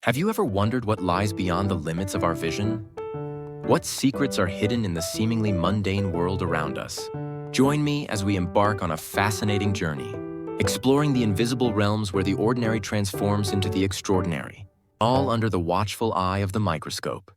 Have you ever wondered what lies beyond the limits of our vision? What secrets are hidden in the seemingly mundane world around us? Join me as we embark on a fascinating journey, exploring the invisible realms where the ordinary transforms into the extraordinary, all under the watchful eye of the microscope.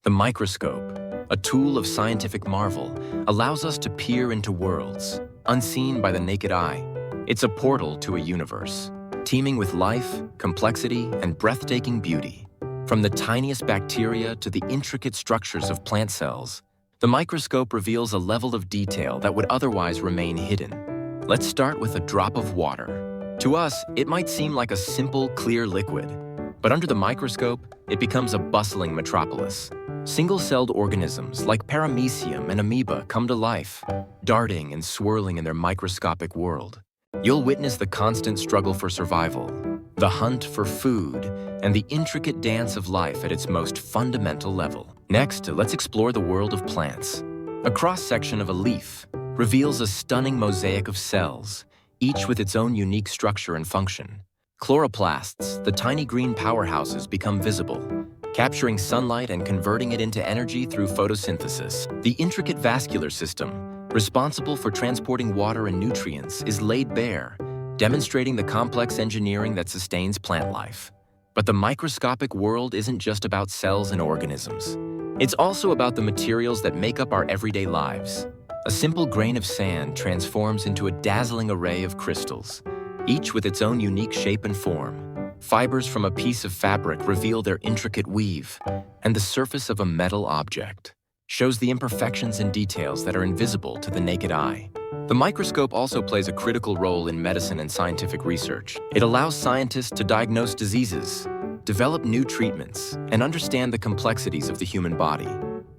The microscope, a tool of scientific marvel, allows us to peer into worlds, unseen by the naked eye. It's a portal to a universe, teeming with life, complexity, and breathtaking beauty. From the tiniest bacteria to the intricate structures of plant cells, the microscope reveals a level of detail that would otherwise remain hidden. Let's start with a drop of water. To us, it might seem like a simple, clear liquid, but under the microscope, it becomes a bustling metropolis. Single-celled organisms like paramecium and amoeba come to life, darting and swirling in their microscopic world. You'll witness the constant struggle for survival, the hunt for food, and the intricate dance of life at its most fundamental level. Next, let's explore the world of plants. A cross-section of a leaf reveals a stunning mosaic of cells, each with its own unique structure and function. Chloroplasts, the tiny green powerhouses, become visible, capturing sunlight and converting it into energy through photosynthesis. The intricate vascular system, responsible for transporting water and nutrients, is laid bare, demonstrating the complex engineering that sustains plant life. But the microscopic world isn't just about cells and organisms. It's also about the materials that make up our everyday lives. A simple grain of sand transforms into a dazzling array of crystals, each with its own unique shape and form. Fibers from a piece of fabric reveal their intricate weave, and the surface of a metal object shows the imperfections and details that are invisible to the naked eye. The microscope also plays a critical role in medicine and scientific research. It allows scientists to diagnose diseases, develop new treatments, and understand the complexities of the human body.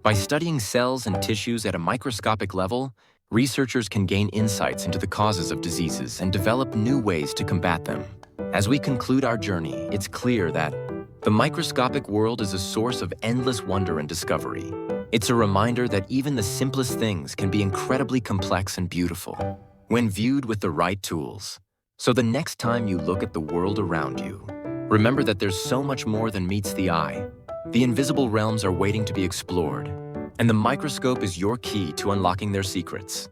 By studying cells and tissues at a microscopic level, researchers can gain insights into the causes of diseases and develop new ways to combat them. As we conclude our journey, it's clear that the microscopic world is a source of endless wonder and discovery. It's a reminder that even the simplest things can be incredibly complex and beautiful when viewed with the right tools. So the next time you look at the world around you, remember that there's so much more than meets the eye. The invisible realms are waiting to be explored, and the microscope is your key to unlocking their secrets.